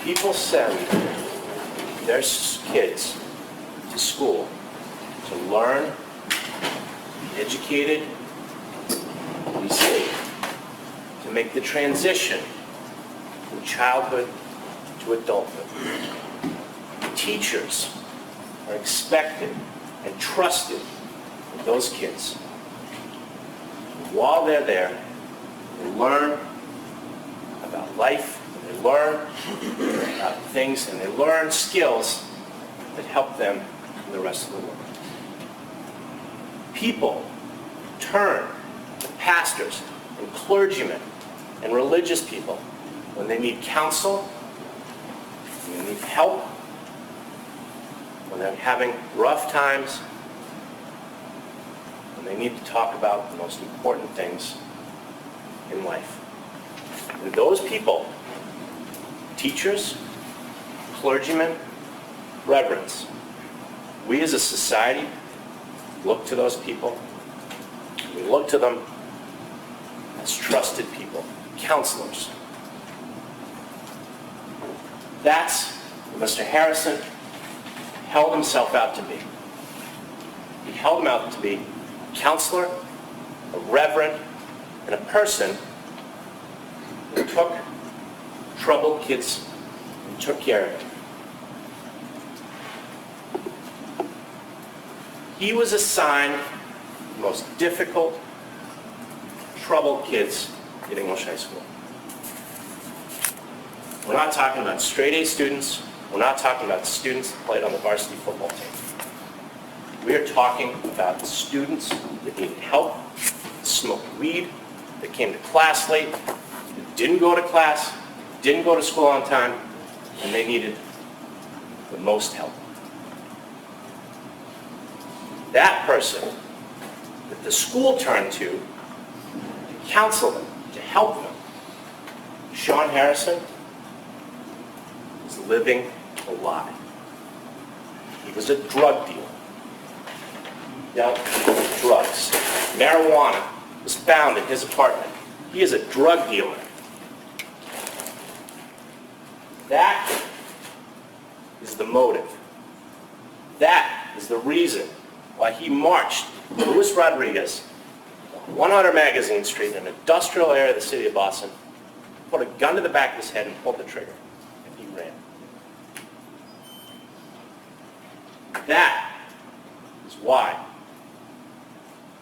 People send their kids to school to learn, be educated, be safe, to make the transition from childhood to adulthood. Teachers are expected and trusted with those kids. While they're there, they learn about life, and they learn about things, and they learn skills that help them in the rest of the world. People turn to pastors and clergymen and religious people when they need counsel, when they need help, when they're having rough times, when they need to talk about the most important things in life. And those people, teachers, clergymen, reverends, we as a society look to those people. We look to them as trusted people, counselors. That's what Mr. Harrison held himself out to be. He held him out to be a counselor, a reverend, and a person who took troubled kids and took care of them. He was assigned the most difficult, troubled kids in English high school. We're not talking about straight-A students. We're not talking about students that played on the varsity football team. We are talking about students that needed help, that smoked weed, that came to class late, that didn't go to class, didn't go to school on time, and they needed the most help. That person that the school turned to counsel them, to help them. Shaun Harrison was living a lie. He was a drug dealer. He dealt with drugs. Marijuana was found in his apartment. He is a drug dealer. That is the motive. That is the reason why he marched Luis Rodriguez on 100 Magazine Street in an industrial area of the city of Boston, put a gun to the back of his head and pulled the trigger, and he ran. That is why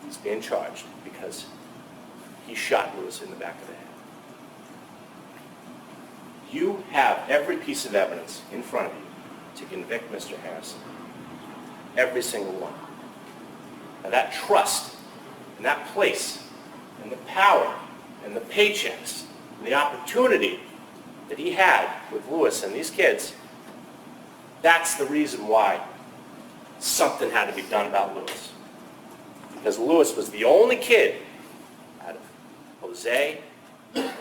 he's being charged, because he shot Luis in the back of the head. You have every piece of evidence in front of you to convict Mr. Harrison. Every single one. Now that trust, and that place, and the power, and the paychecks, and the opportunity that he had with Luis and these kids, that's the reason why something had to be done about Luis. Because Luis was the only kid out of Jose,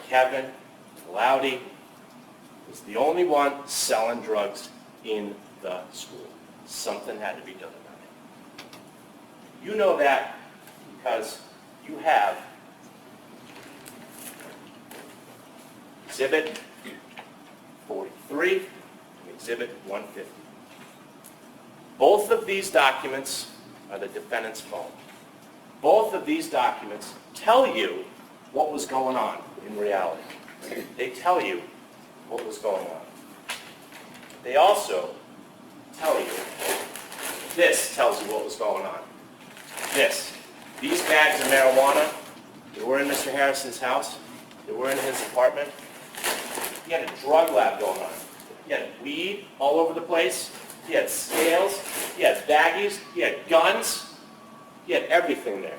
Kevin, Laudy, was the only one selling drugs in the school. Something had to be done about it. You know that because you have Exhibit 43 and Exhibit 150. Both of these documents are the defendant's phone. Both of these documents tell you what was going on in reality. They tell you what was going on. They also tell you, this tells you what was going on. These bags of marijuana, they were in Mr. Harrison's house, they were in his apartment. He had a drug lab going on. He had weed all over the place. He had scales, he had baggies, he had guns, he had everything there.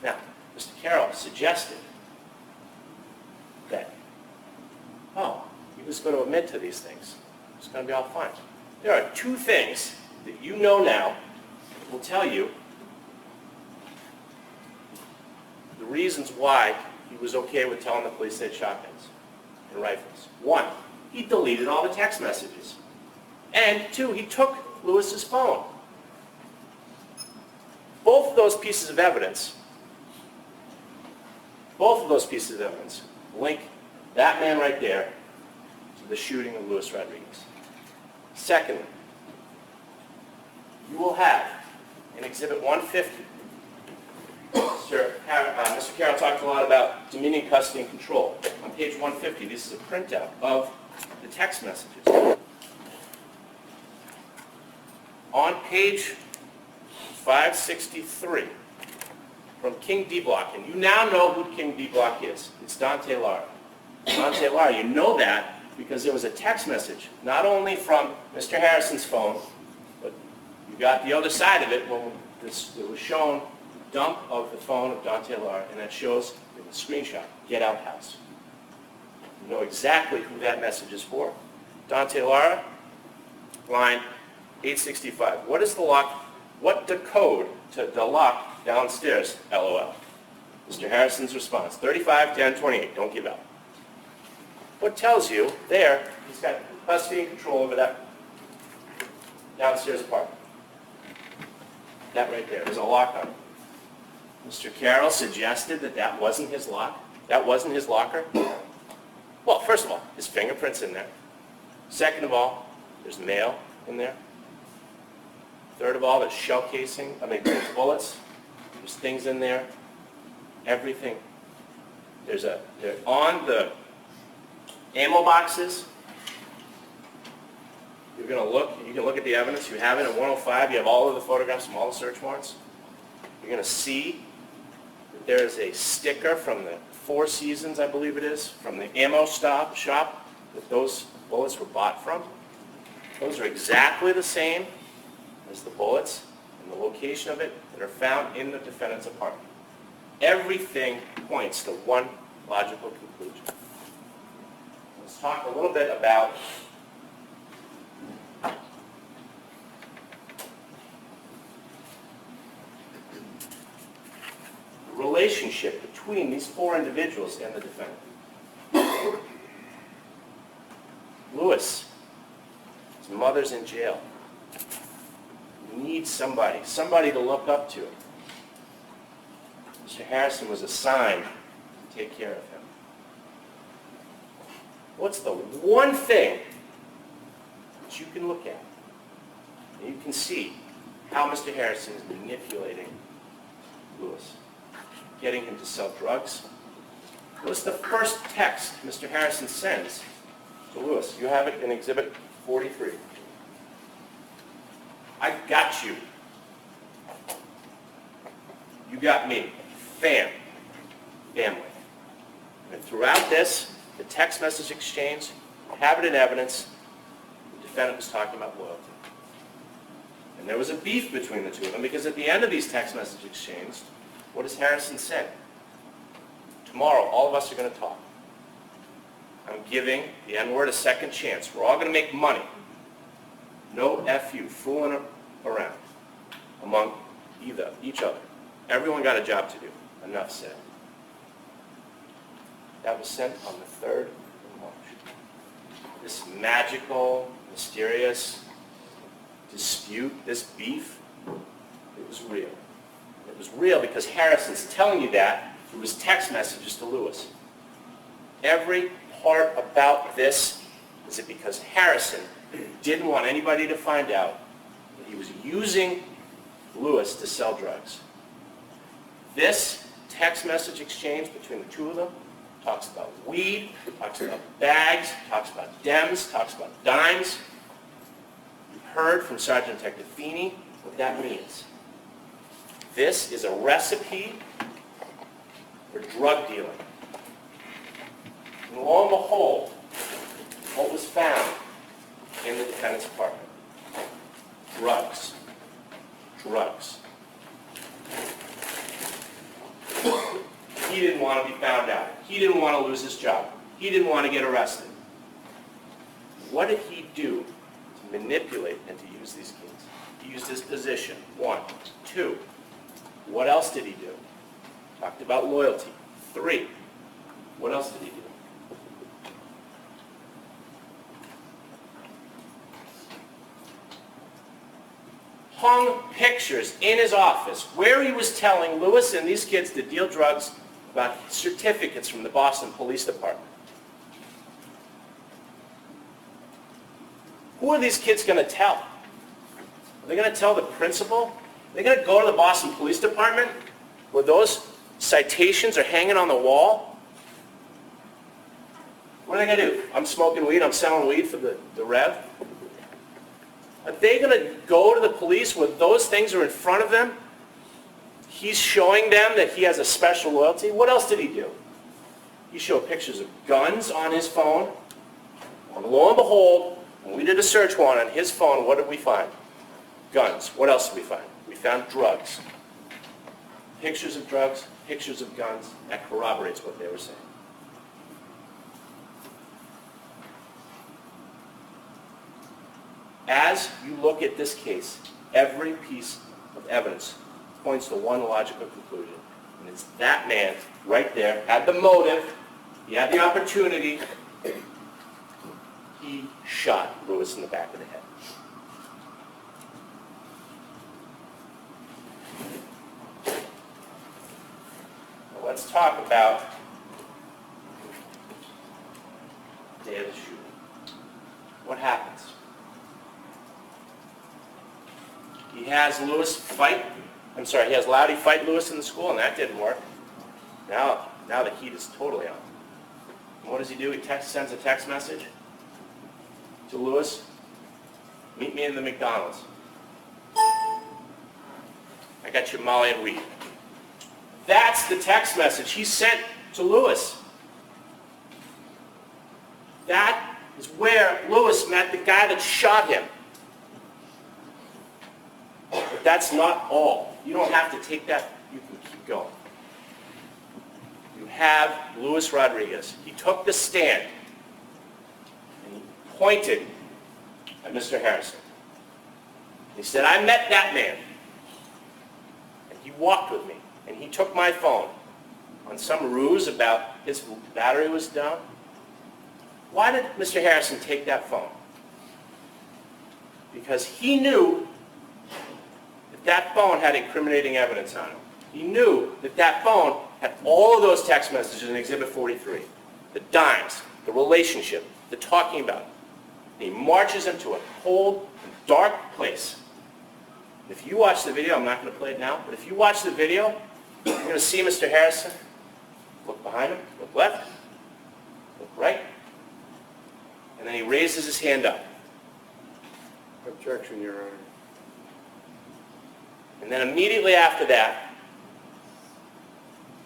Now, Mr. Carroll suggested that, he was going to admit to these things. It's going to be all fine. There are two things that you know now that will tell you the reasons why he was okay with telling the police they had shotguns and rifles. One, he deleted all the text messages. And two, he took Luis's phone. Both of those pieces of evidence link that man right there, to the shooting of Luis Rodriguez. Secondly, you will have in Exhibit 150, Mr. Carroll talked a lot about dominion, custody, and control. On page 150, this is a printout of the text messages. On page 563, from King D Block, and you now know who King D Block is. It's Dante Lara. Dante Lara, you know that because there was a text message, not only from Mr. Harrison's phone, but you got the other side of it when it was shown the dump of the phone of Dante Lara, and that shows in the screenshot, Get Out House. You know exactly who that message is for. Dante Lara, line 865. What is the lock? What the code to the lock downstairs? LOL. Mr. Harrison's response, 35-10-28, don't give out. What tells you there, he's got custody and control over that downstairs apartment. That right there, there's a lock on it. Mr. Carroll suggested that that wasn't his lock. That wasn't his locker. Well, first of all, his fingerprint's in there. Second of all, there's mail in there. Third of all, there's shell casing, there's bullets. There's things in there. Everything. They're on the ammo boxes. You're going to look, you can look at the evidence. You have it in 105. You have all of the photographs from all the search warrants. You're going to see that there is a sticker from the Four Seasons, I believe it is, from the ammo shop that those bullets were bought from. Those are exactly the same as the bullets and the location of it that are found in the defendant's apartment. Everything points to one logical conclusion. Let's talk a little bit about the relationship between these four individuals and the defendant. Luis, his mother's in jail. He needs somebody to look up to. Mr. Harrison was assigned to take care of him. What's the one thing that you can look at and you can see how Mr. Harrison is manipulating Luis, getting him to sell drugs? What's the first text Mr. Harrison sends to Luis? You have it in Exhibit 43. I got you. You got me. Family. And throughout this, the text message exchange, have it in evidence, the defendant was talking about loyalty. And there was a beef between the two of them because at the end of these text message exchanges, what does Harrison say? Tomorrow, all of us are going to talk. I'm giving the N-word a second chance. We're all going to make money. No F-you, fooling around among each other. Everyone got a job to do. Enough said. That was sent on the 3rd of March. This magical, mysterious dispute, this beef, it was real. It was real because Harrison's telling you that through his text messages to Luis. Every part about this is it because Harrison didn't want anybody to find out that he was using Luis to sell drugs. This text message exchange between the two of them talks about weed, talks about bags, talks about Dems, talks about dimes. You heard from Sergeant Detective Feeney what that means. This is a recipe for drug dealing. And lo and behold, what was found in the defendant's apartment? Drugs. Drugs. He didn't want to be found out. He didn't want to lose his job. He didn't want to get arrested. What did he do to manipulate and to use these keys? He used his position. 1. 2. What else did he do? Talked about loyalty. 3. What else did he do? Hung pictures in his office where he was telling Luis and these kids to deal drugs about certificates from the Boston Police Department. Who are these kids going to tell? Are they going to tell the principal? Are they going to go to the Boston Police Department where those citations are hanging on the wall? What are they going to do? I'm smoking weed, I'm selling weed for the Rev? Are they going to go to the police where those things are in front of them? He's showing them that he has a special loyalty. What else did he do? He showed pictures of guns on his phone. And lo and behold, when we did a search warrant on his phone, what did we find? Guns. What else did we find? We found drugs. Pictures of drugs, pictures of guns. That corroborates what they were saying. As you look at this case, every piece of evidence points to one logical conclusion. And it's that man right there had the motive, he had the opportunity, he shot Lewis in the back of the head. Now let's talk about the day of the shooting. What happens? He has Loudy fight Lewis in the school, and that didn't work. Now the heat is totally on. And what does he do? He sends a text message to Lewis, meet me in the McDonald's. I got you Molly and weed. That's the text message he sent to Lewis. That is where Lewis met the guy that shot him. But that's not all. You don't have to take that. You can keep going. You have Luis Rodriguez. He took the stand and he pointed at Mr. Harrison. He said, I met that man. And he walked with me. And he took my phone on some ruse about his battery was down. Why did Mr. Harrison take that phone? Because he knew that phone had incriminating evidence on it. He knew that that phone had all of those text messages in Exhibit 43. The dimes, the relationship, the talking about it. And he marches him to a cold, dark place. If you watch the video, I'm not going to play it now, but if you watch the video, you're going to see Mr. Harrison look behind him, look left, look right, and then he raises his hand up. Objection, Your Honor. And then immediately after that,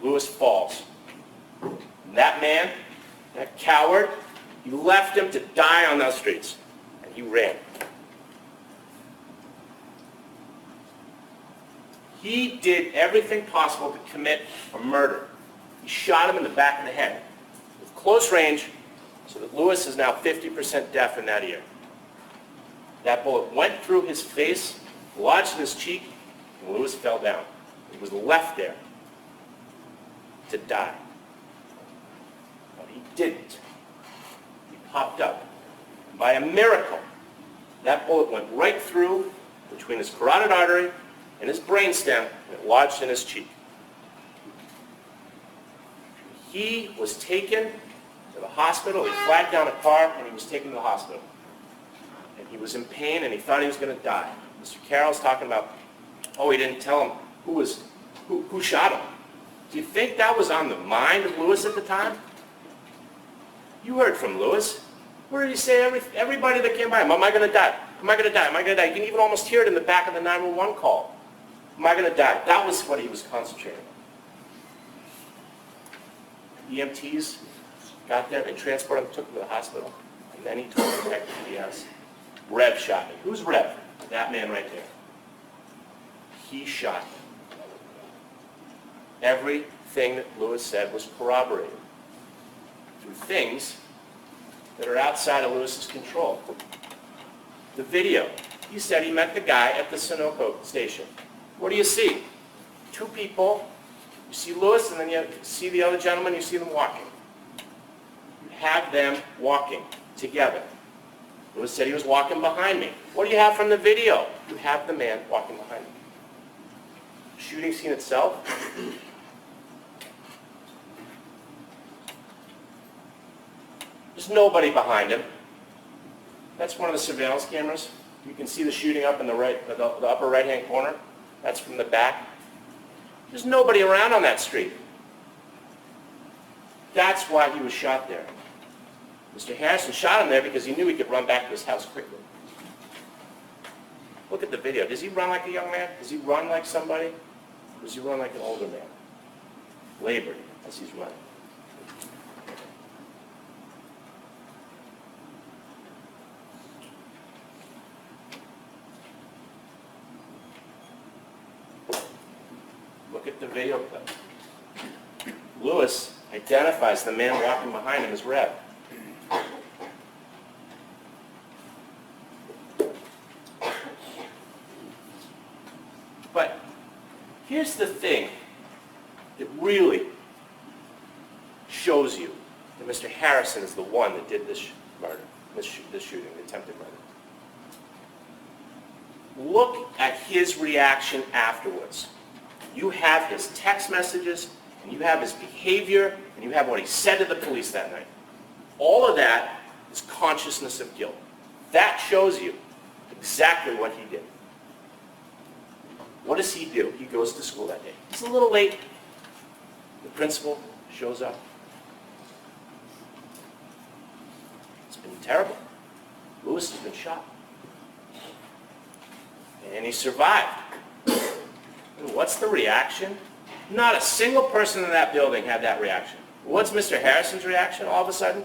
Lewis falls. And that man, that coward, he left him to die on those streets. And he ran. He did everything possible to commit a murder. He shot him in the back of the head with close range so that Lewis is now 50% deaf in that ear. That bullet went through his face, lodged in his cheek, and Lewis fell down. He was left there to die. But he didn't. He popped up. And by a miracle, that bullet went right through between his carotid artery and his brainstem, and it lodged in his cheek. He was taken to the hospital. He flagged down a car, and he was taken to the hospital. And he was in pain, and he thought he was going to die. Mr. Carroll's talking about, he didn't tell him who shot him. Do you think that was on the mind of Lewis at the time? You heard from Lewis. What did he say? Everybody that came by him, am I going to die? Am I going to die? Am I going to die? You can even almost hear it in the back of the 911 call. Am I going to die? That was what he was concentrating on. EMTs got there, they transported him, took him to the hospital, and then he told the detective, yes, Rev shot me. Who's Rev? That man right there. He shot him. Everything that Lewis said was corroborated through things that are outside of Lewis's control. The video. He said he met the guy at the Sunoco station. What do you see? Two people. You see Lewis, and then you see the other gentleman, you see them walking. You have them walking together. Lewis said he was walking behind me. What do you have from the video? You have the man walking behind me. Shooting scene itself. There's nobody behind him. That's one of the surveillance cameras. You can see the shooting up in the upper right-hand corner. That's from the back. There's nobody around on that street. That's why he was shot there. Mr. Harrison shot him there because he knew he could run back to his house quickly. Look at the video. Does he run like a young man? Does he run like somebody? Or does he run like an older man? Labored as he's running. Look at the video clip. Lewis identifies the man walking behind him as Rev. But here's the thing that really shows you that Mr. Harrison is the one that did this murder, this shooting, the attempted murder. Look at his reaction afterwards. You have his text messages, and you have his behavior, and you have what he said to the police that night. All of that is consciousness of guilt. That shows you exactly what he did. What does he do? He goes to school that day. He's a little late. The principal shows up. It's been terrible. Lewis has been shot. And he survived. And what's the reaction? Not a single person in that building had that reaction. What's Mr. Harrison's reaction all of a sudden?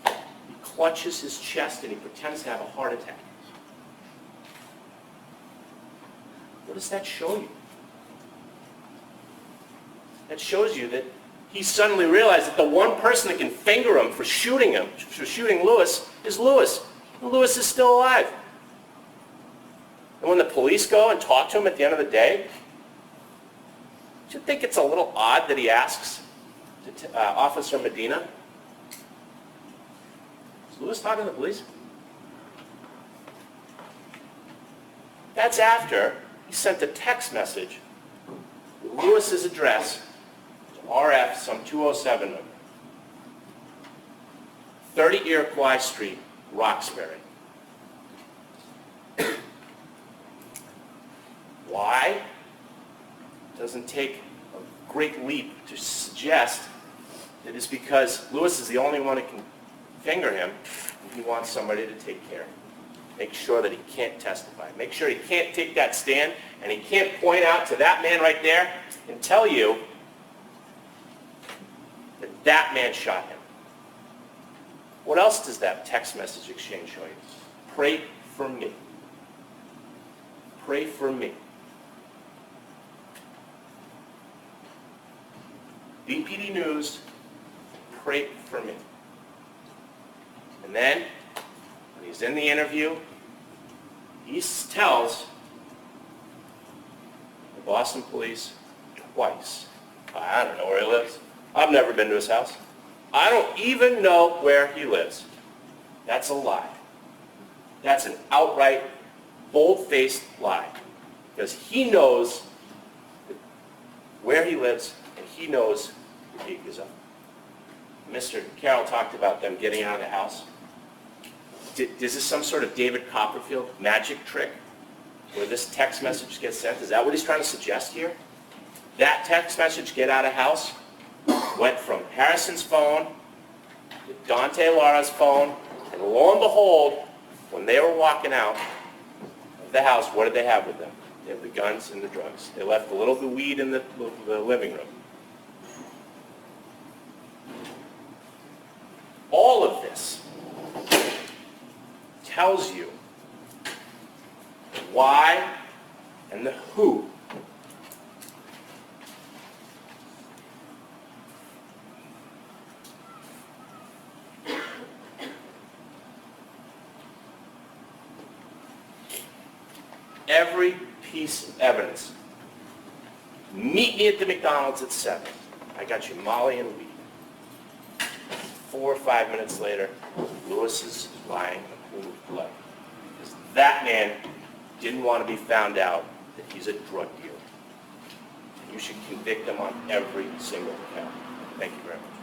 He clutches his chest and he pretends to have a heart attack. What does that show you? That shows you that he suddenly realized that the one person that can finger him, for shooting Lewis, is Lewis. And Lewis is still alive. And when the police go and talk to him at the end of the day, do you think it's a little odd that he asks Officer Medina, is Lewis talking to the police? That's after he sent a text message with Lewis's address to RF some 207 number, 30 Iroquois Street, Roxbury. Why? It doesn't take a great leap to suggest that it's because Lewis is the only one that can finger him, and he wants somebody to take care of him. Make sure that he can't testify. Make sure he can't take that stand, and he can't point out to that man right there and tell you that that man shot him. What else does that text message exchange show you? Pray for me. Pray for me. BPD News, pray for me. And then, when he's in the interview, he tells the Boston police twice, I don't know where he lives. I've never been to his house. I don't even know where he lives. That's a lie. That's an outright, bold-faced lie. Because he knows where he lives, and he knows the gig is up. Mr. Carroll talked about them getting out of the house. Is this some sort of David Copperfield magic trick where this text message gets sent? Is that what he's trying to suggest here? That text message, get out of house, went from Harrison's phone to Dante Lara's phone, and lo and behold, when they were walking out of the house, what did they have with them? They had the guns and the drugs. They left a little bit of weed in the living room. All of this tells you the why and the who. Every piece of evidence. Meet me at the McDonald's at 7. I got you Molly and weed. 4 or 5 minutes later, Lewis is lying in a pool of blood. Because that man didn't want to be found out that he's a drug dealer. You should convict him on every single count. Thank you very much.